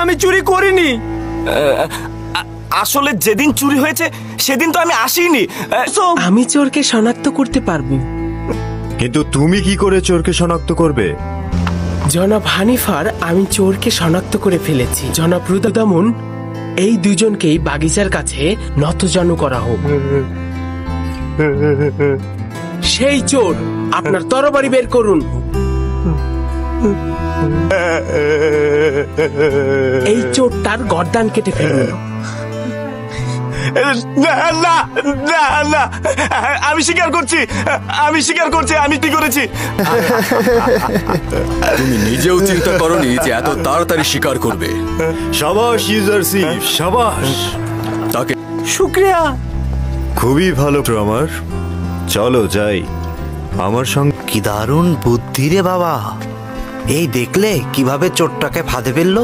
আমি চুরি করিনি। আসলে যেদিন চুরি হয়েছে সেদিন তো আমি আসিনি। আমি চোরকে শনাক্ত করতে পারবো। কিন্তু তুমি কি করে চোরকে শনাক্ত করবে? জনাব হানিফার, আমি চোরকে শনাক্ত করে ফেলেছি। জনাব রুদামুন, এই দুজনকেই বাগিচার কাছে নতজানু করা হোক। সেই চোর, আপনার তরবারি বের করুন। এই চোরটার গর্দান কেটে ফেলুন। না না না না, আমি স্বীকার করছি, আমি কি করেছি। তুমি নিজেও চিন্তা করনি যে এত তাড়াতাড়ি স্বীকার করবে। সাবাস ইউজারশিপ, সাবাস। তাকে শুক্রিয়া। খুবই ভালো আমার। চলো যাই আমার সঙ্গে। কি দারুণ বুদ্ধি রে বাবা! এই দেখলে কিভাবে চোরটাকে ফাঁদে ফেললো।